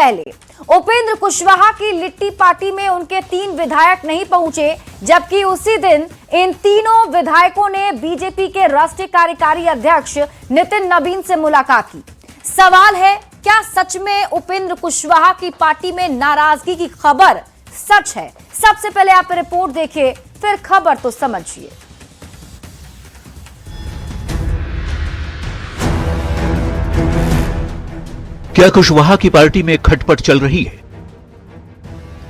पहले उपेंद्र कुशवाहा की लिट्टी पार्टी में उनके 3 विधायक नहीं पहुंचे, जबकि उसी दिन इन तीनों विधायकों ने बीजेपी के राष्ट्रीय कार्यकारी अध्यक्ष नितिन नबीन से मुलाकात की। सवाल है, क्या सच में उपेंद्र कुशवाहा की पार्टी में नाराजगी की खबर सच है? सबसे पहले आप रिपोर्ट देखिए, फिर खबर तो समझिए। क्या कुशवाहा की पार्टी में खटपट चल रही है?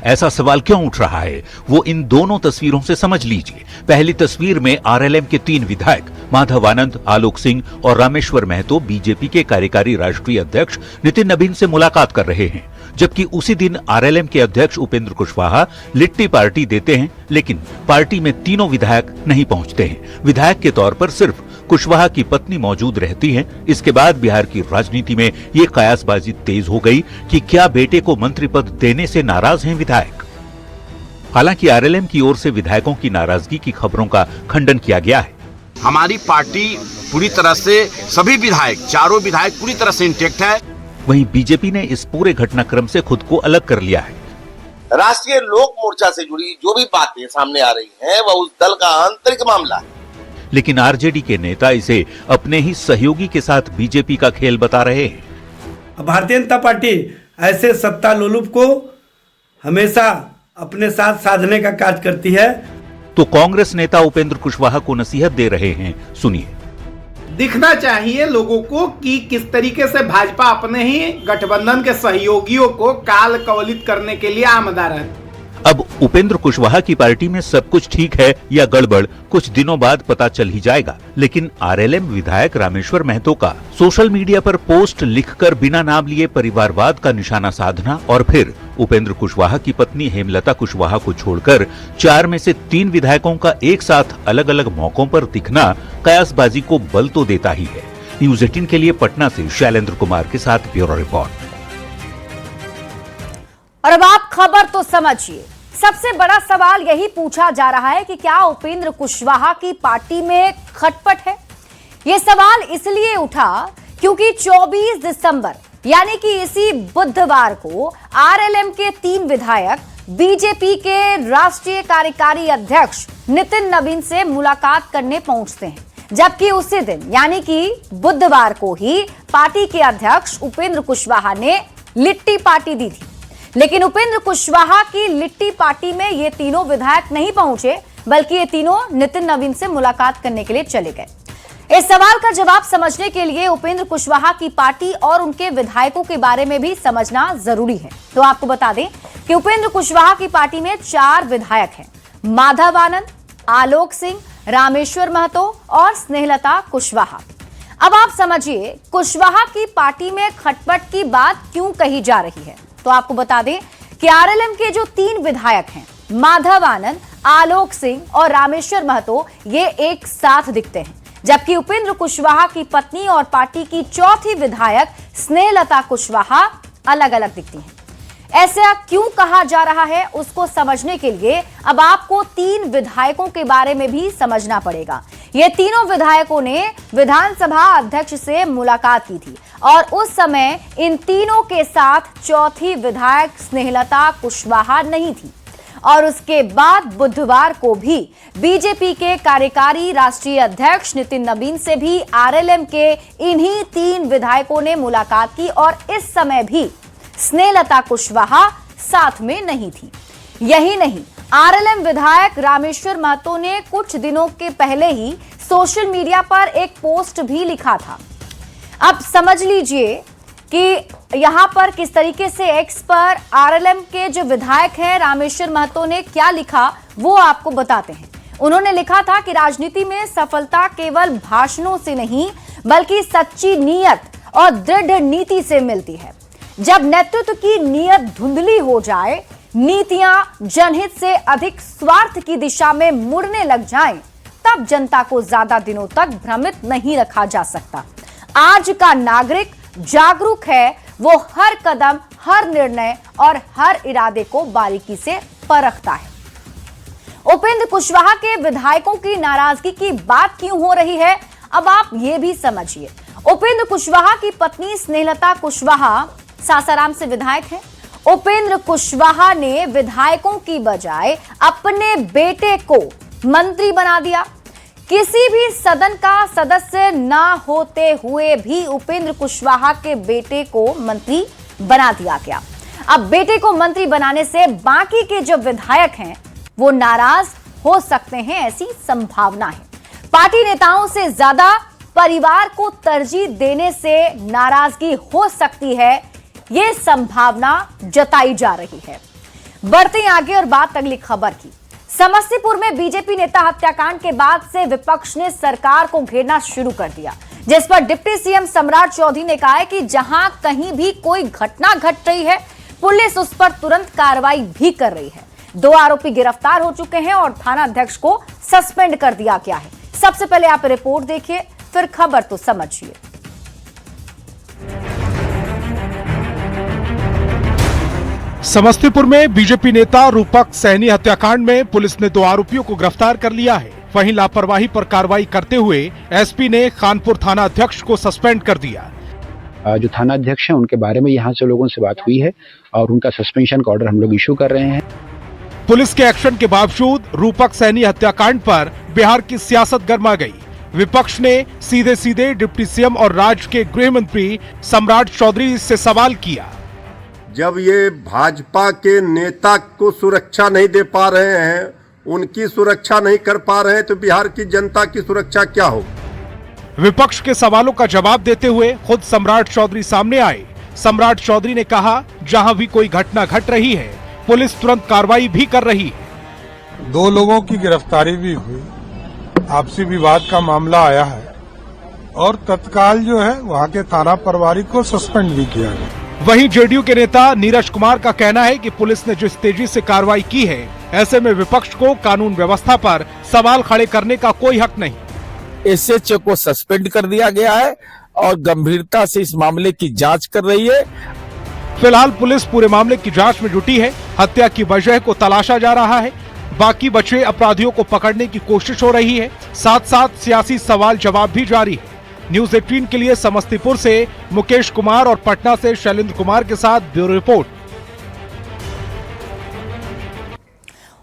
ऐसा सवाल क्यों उठ रहा है, वो इन दोनों तस्वीरों से समझ लीजिए। पहली तस्वीर में आरएलएम के 3 विधायक माधव आनंद, आलोक सिंह और रामेश्वर महतो बीजेपी के कार्यकारी राष्ट्रीय अध्यक्ष नितिन नबीन से मुलाकात कर रहे हैं, जबकि उसी दिन आरएलएम के अध्यक्ष उपेंद्र कुशवाहा लिट्टी पार्टी देते हैं, लेकिन पार्टी में तीनों विधायक नहीं पहुंचते हैं। विधायक के तौर पर सिर्फ कुशवाहा की पत्नी मौजूद रहती हैं। इसके बाद बिहार की राजनीति में ये कयासबाजी तेज हो गई कि क्या बेटे को मंत्री पद देने से नाराज हैं विधायक। हालांकि आरएलएम की ओर से विधायकों की नाराजगी की खबरों का खंडन किया गया है। हमारी पार्टी पूरी तरह से सभी विधायक, चारों विधायक पूरी तरह से इंटेक्ट है। वहीं बीजेपी ने इस पूरे घटनाक्रम से खुद को अलग कर लिया है। राष्ट्रीय लोक मोर्चा से जुड़ी जो भी बातें सामने आ रही हैं, वह उस दल का आंतरिक मामला है। लेकिन आरजेडी के नेता इसे अपने ही सहयोगी के साथ बीजेपी का खेल बता रहे हैं। भारतीय जनता पार्टी ऐसे सत्ता लोलुप को हमेशा अपने साथ साधने का कार्य करती है। तो कांग्रेस नेता उपेंद्र कुशवाहा को नसीहत दे रहे हैं, सुनिए। दिखना चाहिए लोगों को कि किस तरीके से भाजपा अपने ही गठबंधन के सहयोगियों को काल कवलित करने के लिए आमदार है। अब उपेंद्र कुशवाहा की पार्टी में सब कुछ ठीक है या गड़बड़ कुछ दिनों बाद पता चल ही जाएगा। लेकिन आरएलएम विधायक रामेश्वर महतो का सोशल मीडिया पर पोस्ट लिखकर बिना नाम लिए परिवारवाद का निशाना साधना और फिर उपेंद्र कुशवाहा की पत्नी हेमलता कुशवाहा को छोड़कर 4 में से 3 विधायकों का एक साथ अलग अलग मौकों पर दिखना कयासबाजी को बल तो देता ही है। न्यूज़ 18 के लिए पटना से शैलेंद्र कुमार के साथ ब्यूरो रिपोर्ट। और अब आप खबर तो समझिए। सबसे बड़ा सवाल यही पूछा जा रहा है कि क्या उपेंद्र कुशवाहा की पार्टी में खटपट है। यह सवाल इसलिए उठा क्योंकि 24 दिसंबर यानी कि इसी बुधवार को आरएलएम के 3 विधायक बीजेपी के राष्ट्रीय कार्यकारी अध्यक्ष नितिन नबीन से मुलाकात करने पहुंचते हैं, जबकि उसी दिन यानी कि बुधवार को ही पार्टी के अध्यक्ष उपेंद्र कुशवाहा ने लिट्टी पार्टी दी थी। लेकिन उपेंद्र कुशवाहा की लिट्टी पार्टी में ये तीनों विधायक नहीं पहुंचे, बल्कि ये तीनों नितिन नबीन से मुलाकात करने के लिए चले गए। इस सवाल का जवाब समझने के लिए उपेंद्र कुशवाहा की पार्टी और उनके विधायकों के बारे में भी समझना जरूरी है। तो आपको बता दें कि उपेंद्र कुशवाहा की पार्टी में 4 विधायक हैं, माधव आनंद, आलोक सिंह, रामेश्वर महतो और स्नेहलता कुशवाहा। अब आप समझिए कुशवाहा की पार्टी में खटपट की बात क्यों कही जा रही है। तो आपको बता दें कि आरएलएम के जो 3 विधायक हैं, माधव आनंद, आलोक सिंह और रामेश्वर महतो, ये एक साथ दिखते हैं, जबकि उपेंद्र कुशवाहा की पत्नी और पार्टी की चौथी विधायक स्नेहलता कुशवाहा अलग अलग दिखती हैं। ऐसा क्यों कहा जा रहा है, उसको समझने के लिए अब आपको 3 विधायकों के बारे में भी समझना पड़ेगा। ये तीनों विधायकों ने विधानसभा अध्यक्ष से मुलाकात की थी और उस समय इन तीनों के साथ चौथी विधायक स्नेहलता कुशवाहा नहीं थी। और उसके बाद बुधवार को भी बीजेपी के कार्यकारी राष्ट्रीय अध्यक्ष नितिन नबीन से भी आरएलएम के इन्हीं 3 विधायकों ने मुलाकात की और इस समय भी स्नेहलता कुशवाहा साथ में नहीं थी। यही नहीं, आरएलएम विधायक रामेश्वर महतो ने कुछ दिनों के पहले ही सोशल मीडिया पर एक पोस्ट भी लिखा था। अब समझ लीजिए कि यहां पर किस तरीके से एक्स पर आरएलएम के जो विधायक हैं रामेश्वर महतो ने क्या लिखा, वो आपको बताते हैं। उन्होंने लिखा था कि राजनीति में सफलता केवल भाषणों से नहीं, बल्कि सच्ची नीयत और दृढ़ नीति से मिलती है। जब नेतृत्व की नीयत धुंधली हो जाए, नीतियां जनहित से अधिक स्वार्थ की दिशा में मुड़ने लग जाएं, तब जनता को ज्यादा दिनों तक भ्रमित नहीं रखा जा सकता। आज का नागरिक जागरूक है, वो हर कदम, हर निर्णय और हर इरादे को बारीकी से परखता है। उपेंद्र कुशवाहा के विधायकों की नाराजगी की बात क्यों हो रही है, अब आप ये भी समझिए। उपेंद्र कुशवाहा की पत्नी स्नेहलता कुशवाहा सासाराम से विधायक हैं। उपेंद्र कुशवाहा ने विधायकों की बजाय अपने बेटे को मंत्री बना दिया। किसी भी सदन का सदस्य ना होते हुए भी उपेंद्र कुशवाहा के बेटे को मंत्री बना दिया गया। अब बेटे को मंत्री बनाने से बाकी के जो विधायक हैं वो नाराज हो सकते हैं, ऐसी संभावना है। पार्टी नेताओं से ज्यादा परिवार को तरजीह देने से नाराजगी हो सकती है, ये संभावना जताई जा रही है। बढ़ते हैं आगे और बात अगली खबर की। समस्तीपुर में बीजेपी नेता हत्याकांड के बाद से विपक्ष ने सरकार को घेरना शुरू कर दिया, जिस पर डिप्टी सीएम सम्राट चौधरी ने कहा है कि जहां कहीं भी कोई घटना घट रही है, पुलिस उस पर तुरंत कार्रवाई भी कर रही है। 2 आरोपी गिरफ्तार हो चुके हैं और थाना अध्यक्ष को सस्पेंड कर दिया गया है। सबसे पहले आप रिपोर्ट देखिए, फिर खबर तो समझिए। समस्तीपुर में बीजेपी नेता रूपक सैनी हत्याकांड में पुलिस ने 2 आरोपियों को गिरफ्तार कर लिया है। वहीं लापरवाही पर कार्रवाई करते हुए एसपी ने खानपुर थाना अध्यक्ष को सस्पेंड कर दिया। जो थाना अध्यक्ष हैं उनके बारे में यहाँ से लोगों से बात हुई है और उनका सस्पेंशन का ऑर्डर हम लोग इशू कर रहे हैं। पुलिस के एक्शन के बावजूद रूपक सैनी हत्याकांड पर बिहार की सियासत गर्मा गई। विपक्ष ने सीधे सीधे डिप्टी सीएम और राज्य के गृह मंत्री सम्राट चौधरी से सवाल किया। जब ये भाजपा के नेता को सुरक्षा नहीं दे पा रहे हैं, उनकी सुरक्षा नहीं कर पा रहे हैं, तो बिहार की जनता की सुरक्षा क्या हो? विपक्ष के सवालों का जवाब देते हुए खुद सम्राट चौधरी सामने आए। सम्राट चौधरी ने कहा, जहां भी कोई घटना घट रही है, पुलिस तुरंत कार्रवाई भी कर रही है। 2 लोगों की गिरफ्तारी भी हुई, आपसी विवाद का मामला आया है और तत्काल जो है वहां के थाना प्रभारी को सस्पेंड भी किया गया। वहीं जेडीयू के नेता नीरज कुमार का कहना है कि पुलिस ने जिस तेजी से कार्रवाई की है, ऐसे में विपक्ष को कानून व्यवस्था पर सवाल खड़े करने का कोई हक नहीं। एसएचओ को सस्पेंड कर दिया गया है और गंभीरता से इस मामले की जांच कर रही है। फिलहाल पुलिस पूरे मामले की जांच में जुटी है। हत्या की वजह को तलाशा जा रहा है। बाकी बचे अपराधियों को पकड़ने की कोशिश हो रही है। साथ साथ सियासी सवाल जवाब भी जारी है। न्यूज 18 के लिए समस्तीपुर से मुकेश कुमार और पटना से शैलेंद्र कुमार के साथ ब्यूरो रिपोर्ट।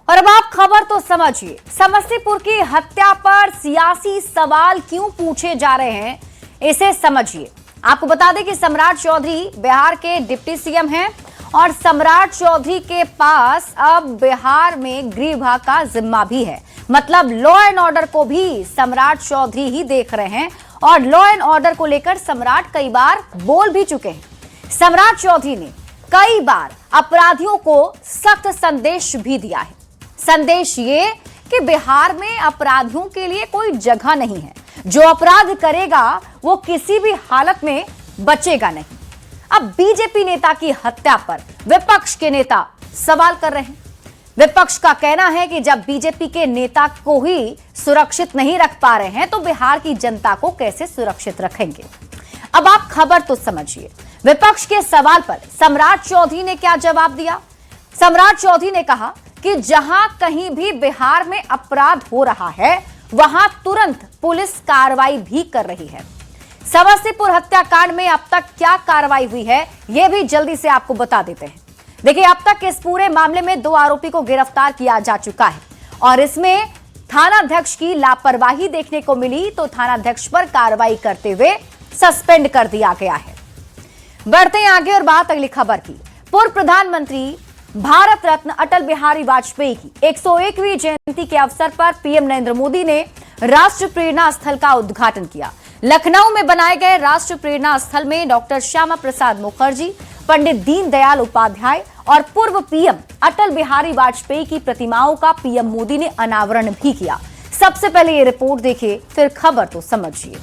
और अब आप खबर तो समझिए। समस्तीपुर की हत्या पर सियासी सवाल क्यों पूछे जा रहे हैं, इसे समझिए। आपको बता दें कि सम्राट चौधरी बिहार के डिप्टी सीएम हैं और सम्राट चौधरी के पास अब बिहार में गृह विभाग का जिम्मा भी है। मतलब लॉ एंड ऑर्डर को भी सम्राट चौधरी ही देख रहे हैं और लॉ एंड ऑर्डर को लेकर सम्राट कई बार बोल भी चुके हैं। सम्राट चौधरी ने कई बार अपराधियों को सख्त संदेश भी दिया है। संदेश ये कि बिहार में अपराधियों के लिए कोई जगह नहीं है। जो अपराध करेगा वो किसी भी हालत में बचेगा नहीं। अब बीजेपी नेता की हत्या पर विपक्ष के नेता सवाल कर रहे हैं। विपक्ष का कहना है कि जब बीजेपी के नेता को ही सुरक्षित नहीं रख पा रहे हैं तो बिहार की जनता को कैसे सुरक्षित रखेंगे। अब आप खबर तो समझिए। विपक्ष के सवाल पर सम्राट चौधरी ने क्या जवाब दिया। सम्राट चौधरी ने कहा कि जहां कहीं भी बिहार में अपराध हो रहा है वहां तुरंत पुलिस कार्रवाई भी कर रही है। समस्तीपुर हत्याकांड में अब तक क्या कार्रवाई हुई है यह भी जल्दी से आपको बता देते हैं। देखिए, अब तक इस पूरे मामले में 2 आरोपी को गिरफ्तार किया जा चुका है और इसमें थानाध्यक्ष की लापरवाही देखने को मिली तो थानाध्यक्ष पर कार्रवाई करते हुए सस्पेंड कर दिया गया है। बढ़ते हैं आगे और बात अगली खबर की। पूर्व प्रधानमंत्री भारत रत्न अटल बिहारी वाजपेयी की 101वीं जयंती के अवसर पर पीएम नरेंद्र मोदी ने राष्ट्र प्रेरणा स्थल का उद्घाटन किया। लखनऊ में बनाए गए राष्ट्र प्रेरणा स्थल में डॉक्टर श्यामा प्रसाद मुखर्जी, पंडित दीनदयाल उपाध्याय और पूर्व पीएम अटल बिहारी वाजपेयी की प्रतिमाओं का पीएम मोदी ने अनावरण भी किया। सबसे पहले ये रिपोर्ट देखिए, फिर खबर तो समझिए।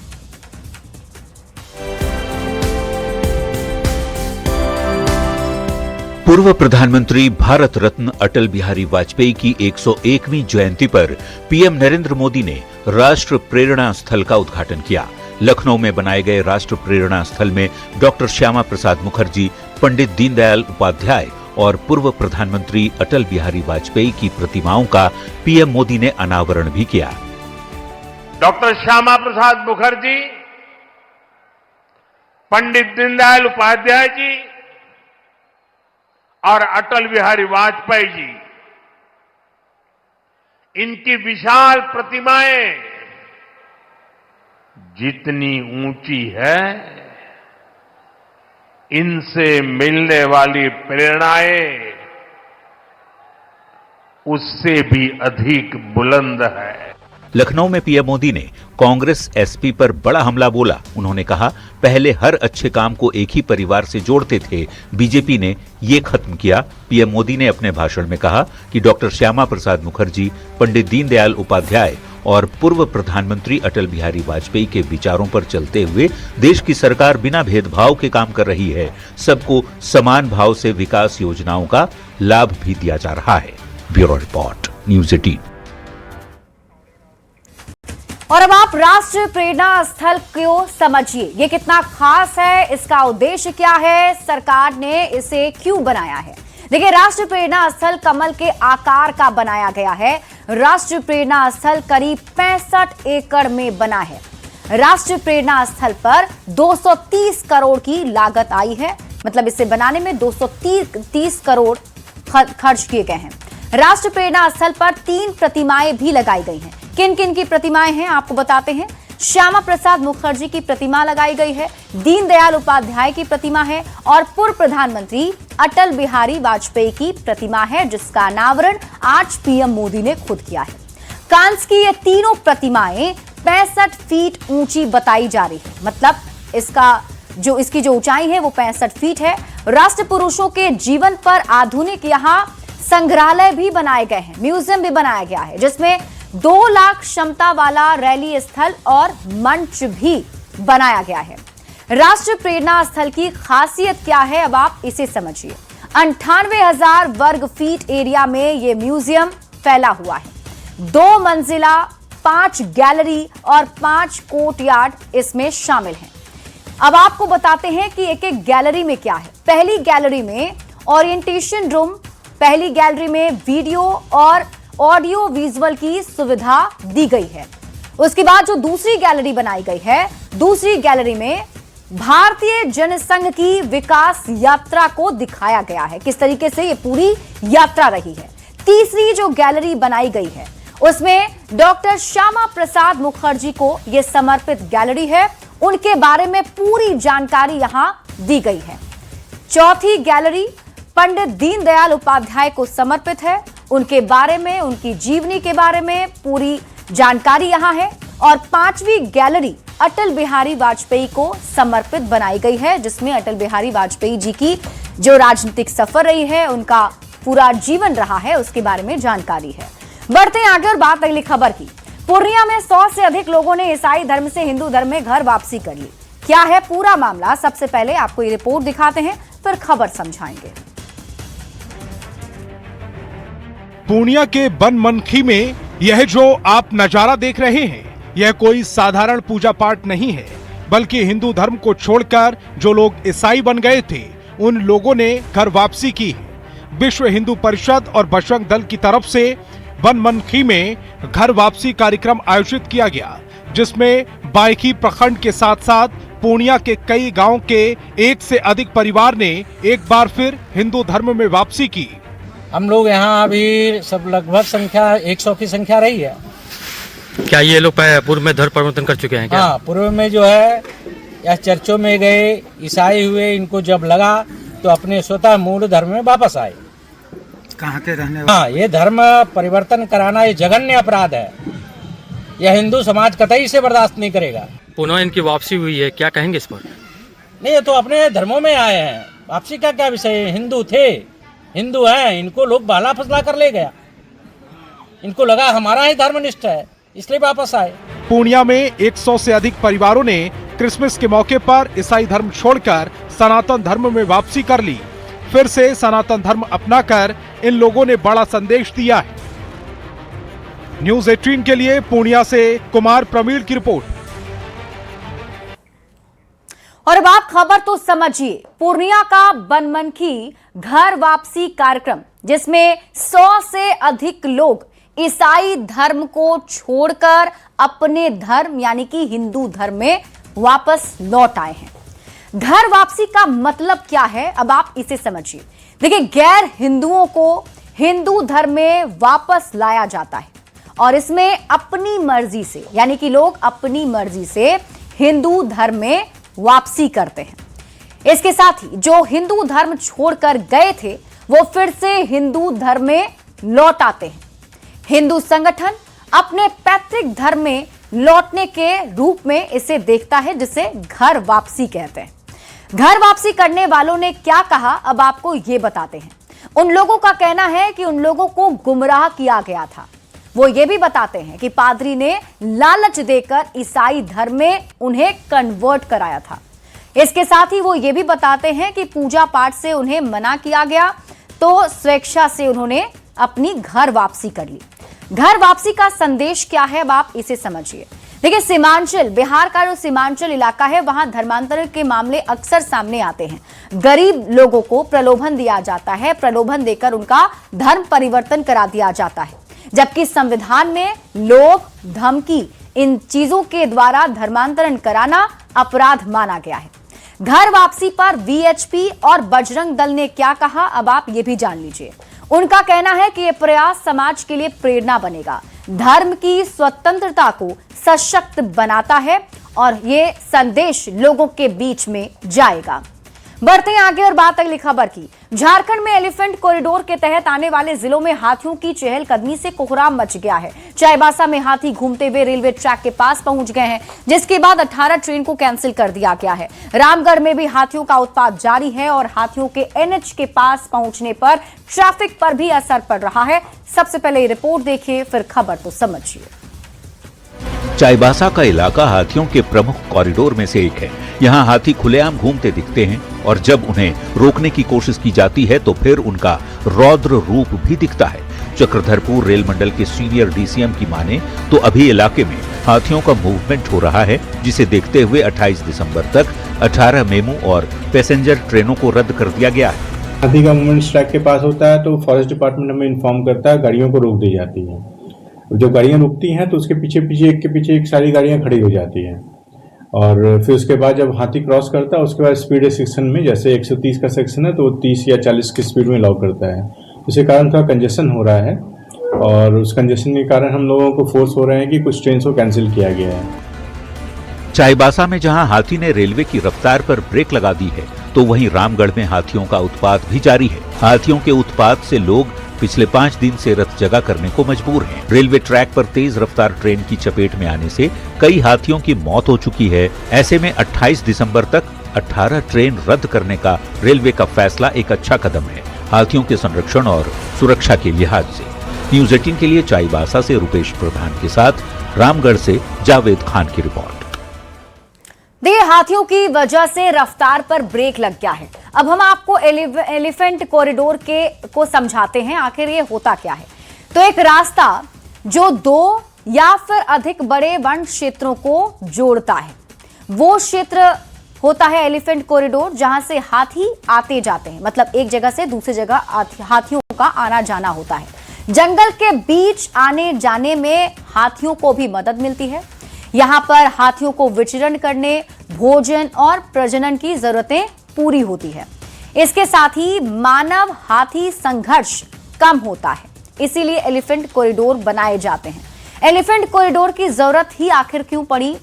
पूर्व प्रधानमंत्री भारत रत्न अटल बिहारी वाजपेयी की 101वीं जयंती पर पीएम नरेंद्र मोदी ने राष्ट्र प्रेरणा स्थल का उद्घाटन किया। लखनऊ में बनाए गए राष्ट्र प्रेरणा स्थल में डॉक्टर श्यामा प्रसाद मुखर्जी, पंडित दीनदयाल उपाध्याय और पूर्व प्रधानमंत्री अटल बिहारी वाजपेयी की प्रतिमाओं का पीएम मोदी ने अनावरण भी किया। डॉक्टर श्यामा प्रसाद मुखर्जी, पंडित दीनदयाल उपाध्याय जी और अटल बिहारी वाजपेयी जी, इनकी विशाल प्रतिमाएं जितनी ऊंची है, इनसे मिलने वाली प्रेरणाएं उससे भी अधिक बुलंद है। लखनऊ में पीएम मोदी ने कांग्रेस एसपी पर बड़ा हमला बोला। उन्होंने कहा, पहले हर अच्छे काम को एक ही परिवार से जोड़ते थे, बीजेपी ने ये खत्म किया। पीएम मोदी ने अपने भाषण में कहा कि डॉक्टर श्यामा प्रसाद मुखर्जी, पंडित दीनदयाल उपाध्याय और पूर्व प्रधानमंत्री अटल बिहारी वाजपेयी के विचारों पर चलते हुए देश की सरकार बिना भेदभाव के काम कर रही है। सबको समान भाव से विकास योजनाओं का लाभ भी दिया जा रहा है। Bureau report, news 18। और अब आप राष्ट्रीय प्रेरणा स्थल को समझिए, ये कितना खास है, इसका उद्देश्य क्या है, सरकार ने इसे क्यों बनाया है। देखिए, राष्ट्रीय प्रेरणा स्थल कमल के आकार का बनाया गया है। राष्ट्रीय प्रेरणा स्थल करीब 65 एकड़ में बना है। राष्ट्रीय प्रेरणा स्थल पर 230 करोड़ की लागत आई है, मतलब इसे बनाने में 230 करोड़ खर्च किए गए हैं। राष्ट्रीय प्रेरणा स्थल पर 3 प्रतिमाएं भी लगाई गई हैं। किन किन की प्रतिमाएं हैं आपको बताते हैं। श्यामा प्रसाद मुखर्जी की प्रतिमा लगाई गई है, दीनदयाल उपाध्याय की प्रतिमा है और पूर्व प्रधानमंत्री अटल बिहारी वाजपेयी की प्रतिमा है, जिसका अनावरण आज पीएम मोदी ने खुद किया है। कांस्य की ये तीनों प्रतिमाएं 65 फीट ऊंची बताई जा रही है, मतलब इसकी जो ऊंचाई है वो 65 फीट है। राष्ट्र पुरुषों के जीवन पर आधुनिक यहाँ संग्रहालय भी बनाए गए हैं, म्यूजियम भी बनाया गया है, जिसमें 2 लाख क्षमता वाला रैली स्थल और मंच भी बनाया गया है। राष्ट्रीय प्रेरणा स्थल की खासियत क्या है, अब आप इसे समझिए। 98,000 वर्ग फीट एरिया में यह म्यूजियम फैला हुआ है। 2 मंजिला, 5 गैलरी और 5 कोर्टयार्ड इसमें शामिल हैं। अब आपको बताते हैं कि एक एक गैलरी में क्या है। पहली गैलरी में ओरिएंटेशन रूम, पहली गैलरी में वीडियो और ऑडियो विजुअल की सुविधा दी गई है। उसके बाद जो दूसरी गैलरी बनाई गई है, दूसरी गैलरी में भारतीय जनसंघ की विकास यात्रा को दिखाया गया है, किस तरीके से ये पूरी यात्रा रही है। तीसरी जो गैलरी बनाई गई है उसमें डॉक्टर श्यामा प्रसाद मुखर्जी को यह समर्पित गैलरी है, उनके बारे में पूरी जानकारी यहां दी गई है। चौथी गैलरी पंडित दीनदयाल उपाध्याय को समर्पित है, उनके बारे में, उनकी जीवनी के बारे में पूरी जानकारी यहां है। और 5वीं गैलरी अटल बिहारी वाजपेयी को समर्पित बनाई गई है, जिसमें अटल बिहारी वाजपेयी जी की जो राजनीतिक सफर रही है, उनका पूरा जीवन रहा है, उसके बारे में जानकारी है। बढ़ते हैं आगे और बात अगली खबर की। पूर्णिया में 100 से अधिक लोगों ने ईसाई धर्म से हिंदू धर्म में घर वापसी कर ली। क्या है पूरा मामला, सबसे पहले आपको ये रिपोर्ट दिखाते हैं, फिर खबर समझाएंगे। पूर्णिया के बनमनखी में यह जो आप नजारा देख रहे हैं, यह कोई साधारण पूजा पाठ नहीं है, बल्कि हिंदू धर्म को छोड़कर जो लोग ईसाई बन गए थे, उन लोगों ने घर वापसी की है। विश्व हिंदू परिषद और बजरंग दल की तरफ से बनमनखी में घर वापसी कार्यक्रम आयोजित किया गया, जिसमें बायखी प्रखंड के साथ साथ पूर्णिया के कई गांव के 1 से अधिक परिवार ने एक बार फिर हिंदू धर्म में वापसी की। हम लोग यहाँ अभी सब लगभग संख्या 100 की संख्या रही है। क्या ये लोग पूर्व में धर्म परिवर्तन कर चुके हैं क्या? हाँ, पूर्व में जो है या चर्चों में गए, ईसाई हुए, इनको जब लगा तो अपने स्वतः मूल धर्म में वापस आए। कहाँ के रहने वाले? हाँ, ये धर्म परिवर्तन कराना ये जघन्य अपराध है, यह हिंदू समाज कतई से बर्दाश्त नहीं करेगा। पुनः इनकी वापसी हुई है, क्या कहेंगे इस पर? नहीं, ये तो अपने धर्मों में आए हैं, वापसी का क्या विषय है? हिंदू थे, हिंदू हैं, इनको लोग बहला फसला कर ले गया, इनको लगा हमारा ही धर्मनिष्ठ है, इसलिए वापस आए। पूर्णिया में 100 से अधिक परिवारों ने क्रिसमस के मौके पर ईसाई धर्म छोड़कर सनातन धर्म में वापसी कर ली। फिर से सनातन धर्म अपनाकर इन लोगों ने बड़ा संदेश दिया है। न्यूज़ 18 के लिए पूर्णिया से कुमार प्रमीण की रिपोर्ट। और अब आप खबर तो समझिए। पूर्णिया का बनमनखी घर वापसी कार्यक्रम, जिसमें 100 से अधिक लोग ईसाई धर्म को छोड़कर अपने धर्म यानी कि हिंदू धर्म में वापस लौट आए हैं। घर वापसी का मतलब क्या है, अब आप इसे समझिए। देखिए, गैर हिंदुओं को हिंदू धर्म में वापस लाया जाता है और इसमें अपनी मर्जी से, यानी कि लोग अपनी मर्जी से हिंदू धर्म में वापसी करते हैं। इसके साथ ही जो हिंदू धर्म छोड़कर गए थे वो फिर से हिंदू धर्म में लौट आते हैं। हिंदू संगठन अपने पैतृक धर्म में लौटने के रूप में इसे देखता है, जिसे घर वापसी कहते हैं। घर वापसी करने वालों ने क्या कहा, अब आपको ये बताते हैं। उन लोगों का कहना है कि उन लोगों को गुमराह किया गया था। वो ये भी बताते हैं कि पादरी ने लालच देकर ईसाई धर्म में उन्हें कन्वर्ट कराया था। इसके साथ ही वो ये भी बताते हैं कि पूजा पाठ से उन्हें मना किया गया तो स्वेच्छा से उन्होंने अपनी घर वापसी कर ली। घर वापसी का संदेश क्या है, अब आप इसे समझिए। देखिए, सीमांचल, बिहार का जो सीमांचल इलाका है, वहां धर्मांतरण के मामले अक्सर सामने आते हैं। गरीब लोगों को प्रलोभन दिया जाता है, प्रलोभन देकर उनका धर्म परिवर्तन करा दिया जाता है, जबकि संविधान में लोभ, धमकी, इन चीजों के द्वारा धर्मांतरण कराना अपराध माना गया है। घर वापसी पर वीएचपी और बजरंग दल ने क्या कहा, अब आप ये भी जान लीजिए। उनका कहना है कि यह प्रयास समाज के लिए प्रेरणा बनेगा, धर्म की स्वतंत्रता को सशक्त बनाता है और ये संदेश लोगों के बीच में जाएगा। बढ़ते हैं आगे और बात अगली खबर की। झारखंड में एलिफेंट कॉरिडोर के तहत आने वाले जिलों में हाथियों की चहलकदमी से कोहराम मच गया है। चाईबासा में हाथी घूमते हुए रेलवे ट्रैक के पास पहुंच गए हैं, जिसके बाद 18 ट्रेन को कैंसिल कर दिया गया है। रामगढ़ में भी हाथियों का उत्पात जारी है और हाथियों के एनएच के पास पहुंचने पर ट्रैफिक पर भी असर पड़ रहा है। सबसे पहले ये रिपोर्ट देखिए, फिर खबर तो समझिए। चाईबासा का इलाका हाथियों के प्रमुख कॉरिडोर में से एक है। यहाँ हाथी खुलेआम घूमते दिखते हैं और जब उन्हें रोकने की कोशिश की जाती है तो फिर उनका रौद्र रूप भी दिखता है। चक्रधरपुर रेल मंडल के सीनियर डीसीएम की माने तो अभी इलाके में हाथियों का मूवमेंट हो रहा है, जिसे देखते हुए 28 दिसंबर तक 18 मेमू और पैसेंजर ट्रेनों को रद्द कर दिया गया है। हाथी का मूवमेंट ट्रैक के पास होता है तो फॉरेस्ट डिपार्टमेंट हमें इन्फॉर्म करता है, गाड़ियों को रोक दी जाती है। जो गाड़ियां रुकती हैं तो उसके पीछे एक सारी गाड़ियां खड़ी हो जाती हैं और फिर उसके बाद जब हाथी क्रॉस करता है उसके बाद स्पीड सेक्शन में, जैसे 130 का सेक्शन है तो 30 या 40 की स्पीड में अलाउ करता है। इसी कारण थोड़ा कंजेशन हो रहा है और उस कंजेशन के कारण हम लोगों को फोर्स हो रहे हैं कि कुछ ट्रेन को कैंसिल किया गया है। चाईबासा में जहां हाथी ने रेलवे की रफ्तार पर ब्रेक लगा दी है तो वहीं रामगढ़ में हाथियों का उत्पात भी जारी है। हाथियों के उत्पात से लोग पिछले 5 दिन से रथ जगह करने को मजबूर हैं। रेलवे ट्रैक पर तेज रफ्तार ट्रेन की चपेट में आने से कई हाथियों की मौत हो चुकी है। ऐसे में 28 दिसंबर तक 18 ट्रेन रद्द करने का रेलवे का फैसला एक अच्छा कदम है, हाथियों के संरक्षण और सुरक्षा के लिहाज से। न्यूज 18 के लिए चाईबासा से रुपेश प्रधान के साथ रामगढ़ से जावेद खान की रिपोर्ट। देखिए, हाथियों की वजह से रफ्तार पर ब्रेक लग गया है। अब हम आपको एलिफेंट कॉरिडोर को समझाते हैं, आखिर ये होता क्या है। तो एक रास्ता जो 2 या फिर अधिक बड़े वन क्षेत्रों को जोड़ता है, वो क्षेत्र होता है एलिफेंट कॉरिडोर, जहां से हाथी आते जाते हैं। मतलब एक जगह से दूसरी जगह हाथियों का आना जाना होता है। जंगल के बीच आने जाने में हाथियों को भी मदद मिलती है। यहां पर हाथियों को विचरण करने, भोजन और प्रजनन की जरूरतें पूरी होती है। इसके साथ ही मानव हाथी संघर्ष कम होता है, इसीलिए एलिफेंट कॉरिडोर बनाए जाते हैं। एलिफेंट कॉरिडोर की जरूरत ही आखिर क्यों पड़ी,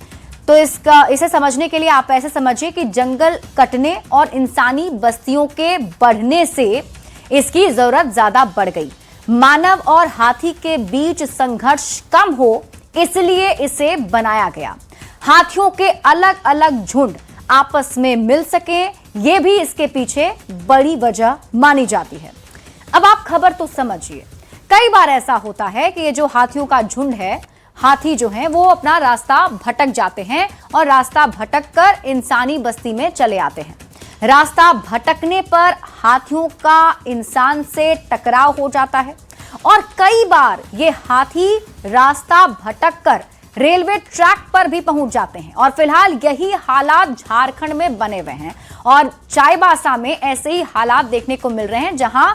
तो इसे समझने के लिए आप ऐसे समझिए कि जंगल कटने और इंसानी बस्तियों के बढ़ने से इसकी जरूरत ज्यादा बढ़ गई। मानव और हाथी के बीच संघर्ष कम हो, इसलिए इसे बनाया गया। हाथियों के अलग अलग झुंड आपस में मिल सके, ये भी इसके पीछे बड़ी वजह मानी जाती है। अब आप खबर तो समझिए। कई बार ऐसा होता है कि ये जो हाथियों का झुंड है, हाथी जो हैं वो अपना रास्ता भटक जाते हैं और रास्ता भटक कर इंसानी बस्ती में चले आते हैं। रास्ता भटकने पर हाथियों का इंसान से टकराव हो जाता है और कई बार ये हाथी रास्ता भटककर रेलवे ट्रैक पर भी पहुंच जाते हैं। और फिलहाल यही हालात झारखंड में बने हुए हैं और चाईबासा में ऐसे ही हालात देखने को मिल रहे हैं, जहां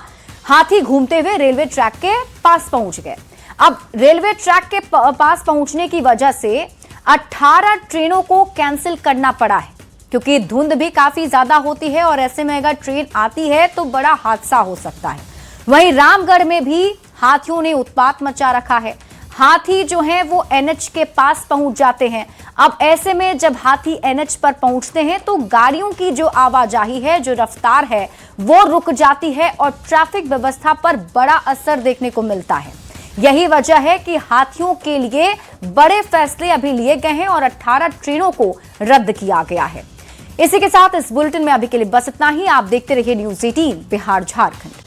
हाथी घूमते हुए रेलवे ट्रैक के पास पहुंच गए। अब रेलवे ट्रैक के पास पहुंचने की वजह से 18 ट्रेनों को कैंसिल करना पड़ा है। क्योंकि धुंध भी काफी ज्यादा होती है और ऐसे में अगर ट्रेन आती है तो बड़ा हादसा हो सकता है। वहीं रामगढ़ में भी हाथियों ने उत्पात मचा रखा है। हाथी जो हैं वो एनएच के पास पहुंच जाते हैं। अब ऐसे में जब हाथी एनएच पर पहुंचते हैं तो गाड़ियों की जो आवाजाही है, जो रफ्तार है, वो रुक जाती है और ट्रैफिक व्यवस्था पर बड़ा असर देखने को मिलता है। यही वजह है कि हाथियों के लिए बड़े फैसले अभी लिए गए हैं और 18 ट्रेनों को रद्द किया गया है। इसी के साथ इस बुलेटिन में अभी के लिए बस इतना ही। आप देखते रहिए न्यूज़ 18 बिहार झारखंड।